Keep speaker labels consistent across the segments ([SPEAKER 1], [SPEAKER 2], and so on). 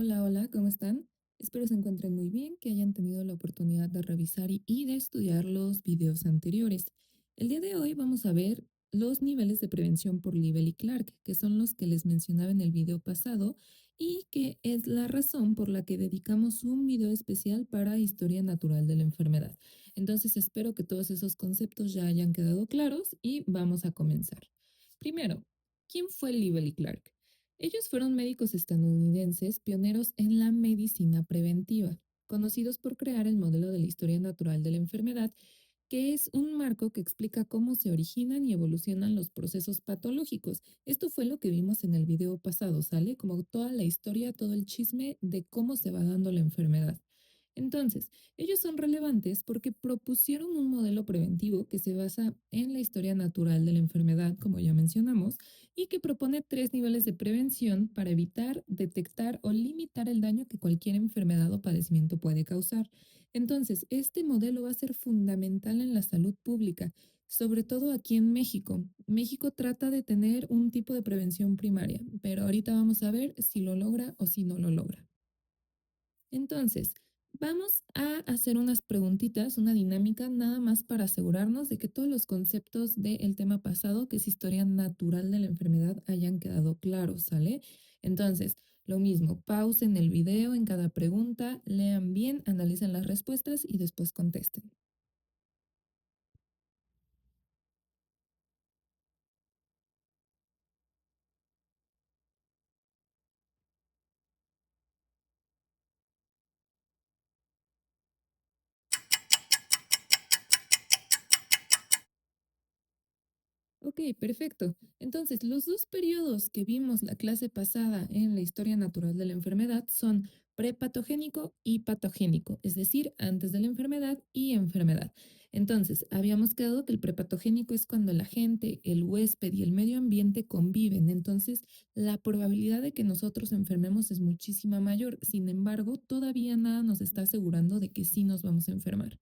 [SPEAKER 1] Hola, hola, ¿cómo están? Espero se encuentren muy bien, que hayan tenido la oportunidad de revisar y de estudiar los videos anteriores. El día de hoy vamos a ver los niveles de prevención por Libel y Clark, que son los que les mencionaba en el video pasado y que es la razón por la que dedicamos un video especial para historia natural de la enfermedad. Entonces espero que todos esos conceptos ya hayan quedado claros y vamos a comenzar. Primero, ¿quién fue Libel y Clark? Ellos fueron médicos estadounidenses pioneros en la medicina preventiva, conocidos por crear el modelo de la historia natural de la enfermedad, que es un marco que explica cómo se originan y evolucionan los procesos patológicos. Esto fue lo que vimos en el video pasado, ¿sale? Como toda la historia, todo el chisme de cómo se va dando la enfermedad. Entonces, ellos son relevantes porque propusieron un modelo preventivo que se basa en la historia natural de la enfermedad, como ya mencionamos, y que propone tres niveles de prevención para evitar, detectar o limitar el daño que cualquier enfermedad o padecimiento puede causar. Entonces, este modelo va a ser fundamental en la salud pública, sobre todo aquí en México. México trata de tener un tipo de prevención primaria, pero ahorita vamos a ver si lo logra o si no lo logra. Entonces, vamos a hacer unas preguntitas, una dinámica, nada más para asegurarnos de que todos los conceptos del tema pasado, que es historia natural de la enfermedad, hayan quedado claros, ¿sale? Entonces, lo mismo, pausen el video en cada pregunta, lean bien, analicen las respuestas y después contesten. Ok, perfecto. Entonces, los dos periodos que vimos la clase pasada en la historia natural de la enfermedad son prepatogénico y patogénico, es decir, antes de la enfermedad y enfermedad. Entonces, habíamos quedado que el prepatogénico es cuando la gente, el huésped y el medio ambiente conviven. Entonces, la probabilidad de que nosotros enfermemos es muchísima mayor. Sin embargo, todavía nada nos está asegurando de que sí nos vamos a enfermar.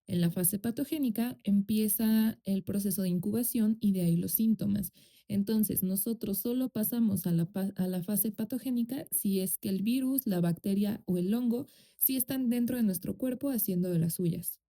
[SPEAKER 1] En la fase patogénica empieza el proceso de incubación y de ahí los síntomas. Entonces, nosotros solo pasamos a a la fase patogénica si es que el virus, la bacteria o el hongo sí están dentro de nuestro cuerpo haciendo de las suyas.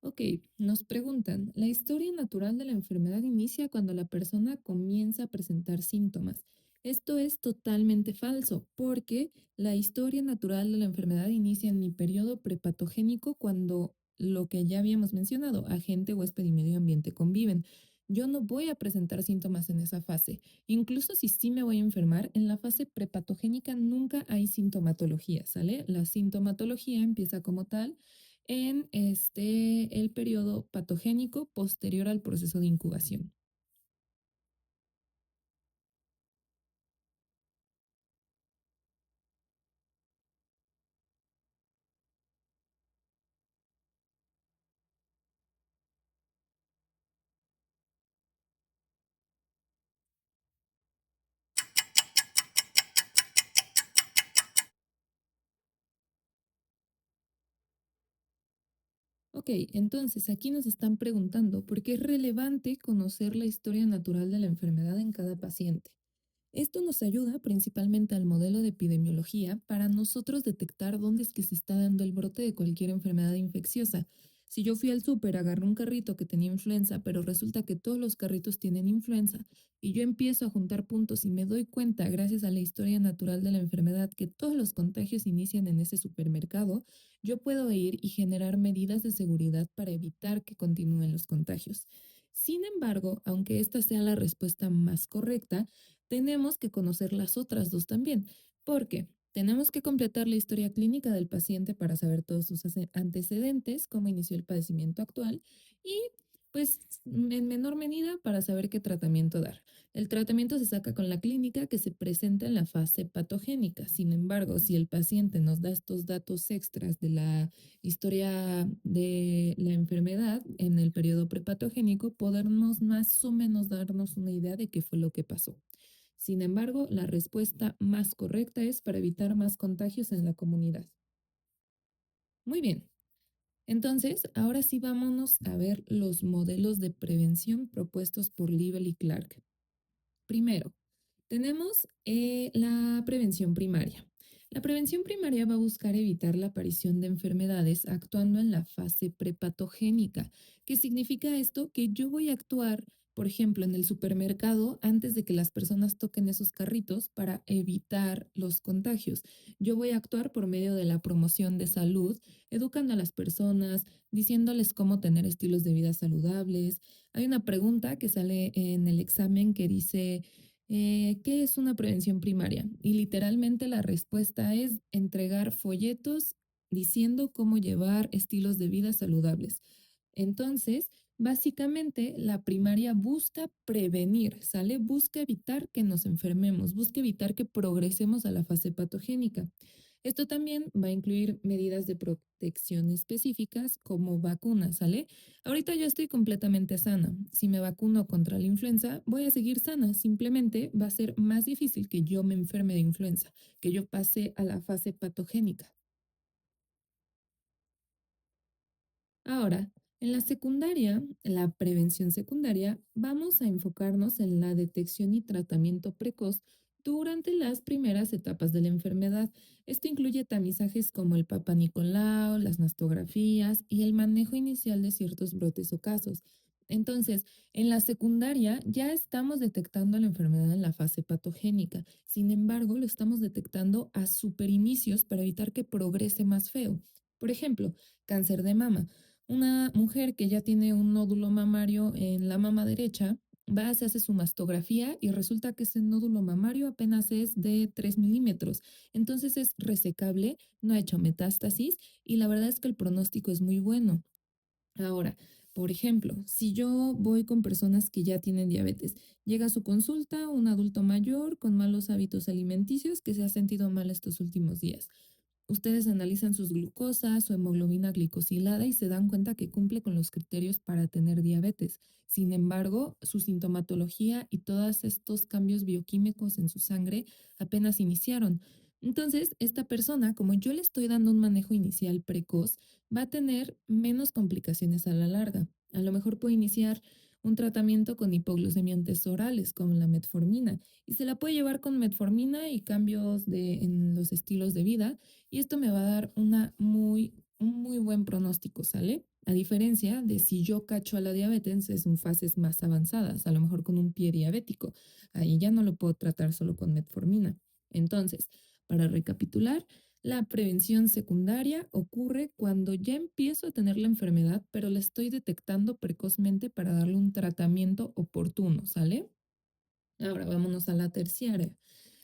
[SPEAKER 1] Ok, nos preguntan, la historia natural de la enfermedad inicia cuando la persona comienza a presentar síntomas. Esto es totalmente falso, porque la historia natural de la enfermedad inicia en mi periodo prepatogénico cuando lo que ya habíamos mencionado, agente, huésped y medio ambiente conviven. Yo no voy a presentar síntomas en esa fase. Incluso si sí me voy a enfermar, en la fase prepatogénica nunca hay sintomatología, ¿sale? La sintomatología empieza como tal en el periodo patogénico posterior al proceso de incubación. Ok, entonces aquí nos están preguntando por qué es relevante conocer la historia natural de la enfermedad en cada paciente. Esto nos ayuda principalmente al modelo de epidemiología para nosotros detectar dónde es que se está dando el brote de cualquier enfermedad infecciosa. Si yo fui al súper, agarré un carrito que tenía influenza, pero resulta que todos los carritos tienen influenza, y yo empiezo a juntar puntos y me doy cuenta, gracias a la historia natural de la enfermedad, que todos los contagios inician en ese supermercado, yo puedo ir y generar medidas de seguridad para evitar que continúen los contagios. Sin embargo, aunque esta sea la respuesta más correcta, tenemos que conocer las otras dos también, porque tenemos que completar la historia clínica del paciente para saber todos sus antecedentes, cómo inició el padecimiento actual y, pues, en menor medida para saber qué tratamiento dar. El tratamiento se saca con la clínica que se presenta en la fase patogénica. Sin embargo, si el paciente nos da estos datos extras de la historia de la enfermedad en el periodo prepatogénico, podemos más o menos darnos una idea de qué fue lo que pasó. Sin embargo, la respuesta más correcta es para evitar más contagios en la comunidad. Muy bien. Entonces, ahora sí vámonos a ver los modelos de prevención propuestos por Liebel y Clark. Primero, tenemos la prevención primaria. La prevención primaria va a buscar evitar la aparición de enfermedades actuando en la fase prepatogénica. ¿Qué significa esto? Que yo voy a actuar, por ejemplo, en el supermercado antes de que las personas toquen esos carritos para evitar los contagios. Yo voy a actuar por medio de la promoción de salud, educando a las personas, diciéndoles cómo tener estilos de vida saludables. Hay una pregunta que sale en el examen que dice, ¿qué es una prevención primaria? Y literalmente la respuesta es entregar folletos diciendo cómo llevar estilos de vida saludables. Entonces, básicamente, la primaria busca prevenir, ¿sale? Busca evitar que nos enfermemos, busca evitar que progresemos a la fase patogénica. Esto también va a incluir medidas de protección específicas como vacunas, ¿sale? Ahorita yo estoy completamente sana. Si me vacuno contra la influenza, voy a seguir sana. Simplemente va a ser más difícil que yo me enferme de influenza, que yo pase a la fase patogénica. Ahora, en la secundaria, en la prevención secundaria, vamos a enfocarnos en la detección y tratamiento precoz durante las primeras etapas de la enfermedad. Esto incluye tamizajes como el Papa Nicolau, las mastografías y el manejo inicial de ciertos brotes o casos. Entonces, en la secundaria ya estamos detectando la enfermedad en la fase patogénica. Sin embargo, lo estamos detectando a superinicios para evitar que progrese más feo. Por ejemplo, cáncer de mama. Una mujer que ya tiene un nódulo mamario en la mama derecha va, se hace su mastografía y resulta que ese nódulo mamario apenas es de 3 milímetros. Entonces es resecable, no ha hecho metástasis y la verdad es que el pronóstico es muy bueno. Ahora, por ejemplo, si yo voy con personas que ya tienen diabetes, llega a su consulta un adulto mayor con malos hábitos alimenticios que se ha sentido mal estos últimos días. Ustedes analizan sus glucosas, su hemoglobina glicosilada y se dan cuenta que cumple con los criterios para tener diabetes. Sin embargo, su sintomatología y todos estos cambios bioquímicos en su sangre apenas iniciaron. Entonces, esta persona, como yo le estoy dando un manejo inicial precoz, va a tener menos complicaciones a la larga. A lo mejor puede iniciar un tratamiento con hipoglucemiantes orales, como la metformina, y se la puede llevar con metformina y cambios en los estilos de vida y esto me va a dar un muy buen pronóstico, ¿sale? A diferencia de si yo cacho a la diabetes en fases más avanzadas, a lo mejor con un pie diabético. Ahí ya no lo puedo tratar solo con metformina. Entonces, para recapitular, la prevención secundaria ocurre cuando ya empiezo a tener la enfermedad, pero la estoy detectando precozmente para darle un tratamiento oportuno, ¿sale? Ahora vámonos a la terciaria.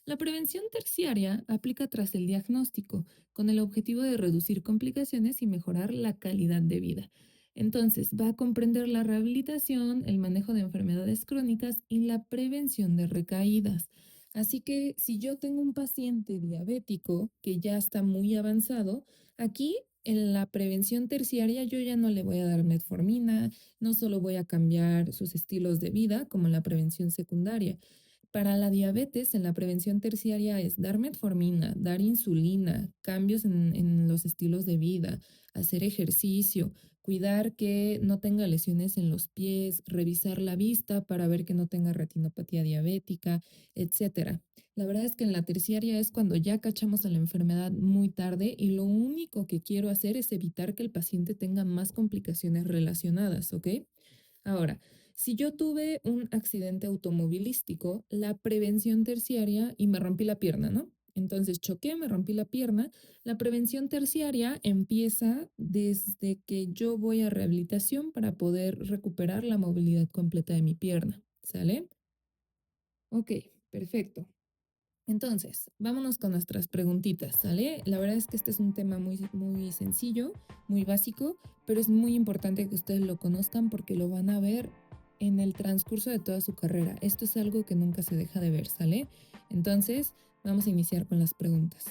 [SPEAKER 1] La prevención terciaria aplica tras el diagnóstico, con el objetivo de reducir complicaciones y mejorar la calidad de vida. Entonces, va a comprender la rehabilitación, el manejo de enfermedades crónicas y la prevención de recaídas. Así que si yo tengo un paciente diabético que ya está muy avanzado, aquí en la prevención terciaria yo ya no le voy a dar metformina, no solo voy a cambiar sus estilos de vida como en la prevención secundaria. Para la diabetes, en la prevención terciaria es dar metformina, dar insulina, cambios en los estilos de vida, hacer ejercicio, cuidar que no tenga lesiones en los pies, revisar la vista para ver que no tenga retinopatía diabética, etcétera. La verdad es que en la terciaria es cuando ya cachamos a la enfermedad muy tarde y lo único que quiero hacer es evitar que el paciente tenga más complicaciones relacionadas, ¿ok? Ahora, si yo tuve un accidente automovilístico, la prevención terciaria y me rompí la pierna, ¿no? Entonces choqué, me rompí la pierna. La prevención terciaria empieza desde que yo voy a rehabilitación para poder recuperar la movilidad completa de mi pierna. ¿Sale? Ok, perfecto. Entonces, vámonos con nuestras preguntitas, ¿sale? La verdad es que este es un tema muy sencillo, muy básico, pero es muy importante que ustedes lo conozcan porque lo van a ver en el transcurso de toda su carrera. Esto es algo que nunca se deja de ver, ¿sale? Entonces, vamos a iniciar con las preguntas.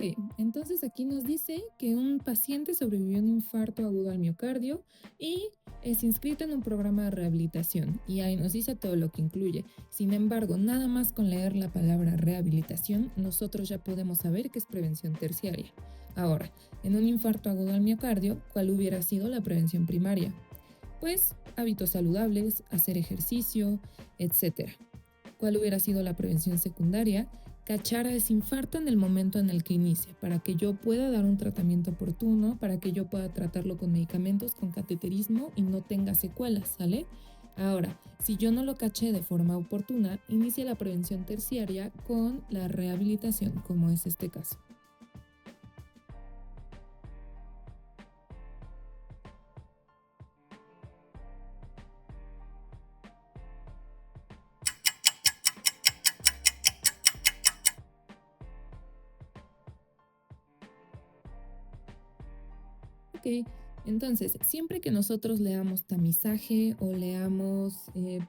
[SPEAKER 1] Ok, entonces aquí nos dice que un paciente sobrevivió a un infarto agudo al miocardio y es inscrito en un programa de rehabilitación y ahí nos dice todo lo que incluye. Sin embargo, nada más con leer la palabra rehabilitación, nosotros ya podemos saber que es prevención terciaria. Ahora, en un infarto agudo al miocardio, ¿cuál hubiera sido la prevención primaria? Pues hábitos saludables, hacer ejercicio, etcétera. ¿Cuál hubiera sido la prevención secundaria? Cachar a ese infarto en el momento en el que inicia, para que yo pueda dar un tratamiento oportuno, para que yo pueda tratarlo con medicamentos, con cateterismo y no tenga secuelas, ¿sale? Ahora, si yo no lo caché de forma oportuna, inicia la prevención terciaria con la rehabilitación, como es este caso. Ok, entonces, siempre que nosotros leamos tamizaje o leamos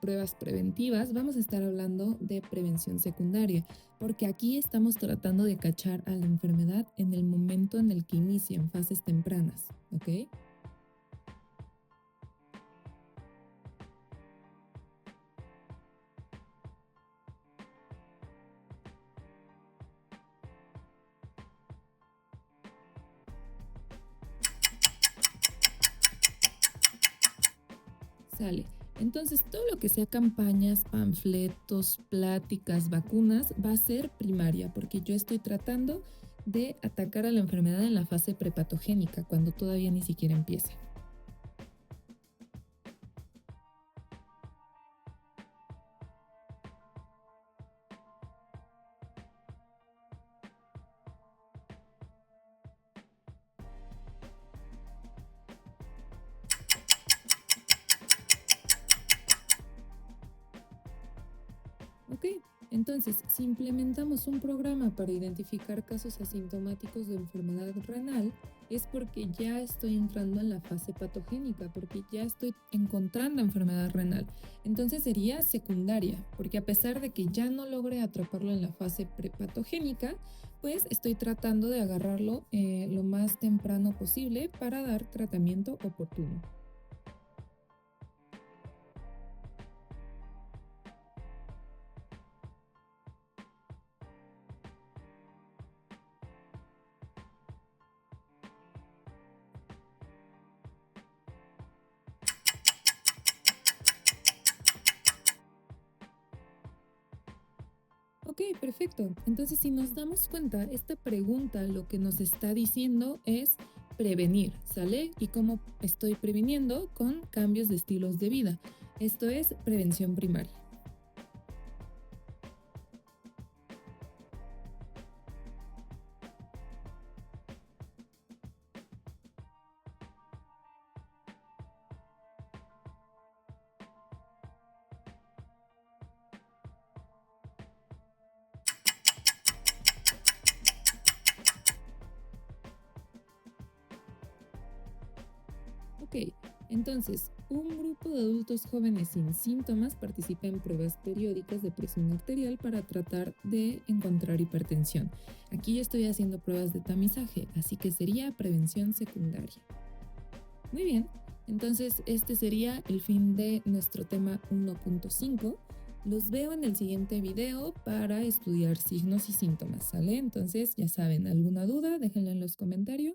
[SPEAKER 1] pruebas preventivas, vamos a estar hablando de prevención secundaria, porque aquí estamos tratando de cachar a la enfermedad en el momento en el que inicia, en fases tempranas, ¿ok? Sale. Entonces, todo lo que sea campañas, panfletos, pláticas, vacunas, va a ser primaria, porque yo estoy tratando de atacar a la enfermedad en la fase prepatogénica, cuando todavía ni siquiera empieza. Ok, entonces, si implementamos un programa para identificar casos asintomáticos de enfermedad renal, es porque ya estoy entrando en la fase patogénica, porque ya estoy encontrando enfermedad renal. Entonces sería secundaria, porque a pesar de que ya no logré atraparlo en la fase prepatogénica, pues estoy tratando de agarrarlo lo más temprano posible para dar tratamiento oportuno. Ok, perfecto. Entonces, si nos damos cuenta, esta pregunta lo que nos está diciendo es prevenir, ¿sale? ¿Y cómo estoy previniendo? Con cambios de estilos de vida. Esto es prevención primaria. Ok, entonces, un grupo de adultos jóvenes sin síntomas participa en pruebas periódicas de presión arterial para tratar de encontrar hipertensión. Aquí yo estoy haciendo pruebas de tamizaje, así que sería prevención secundaria. Muy bien, entonces este sería el fin de nuestro tema 1.5. Los veo en el siguiente video para estudiar signos y síntomas, ¿sale? Entonces, ya saben, ¿alguna duda? Déjenla en los comentarios.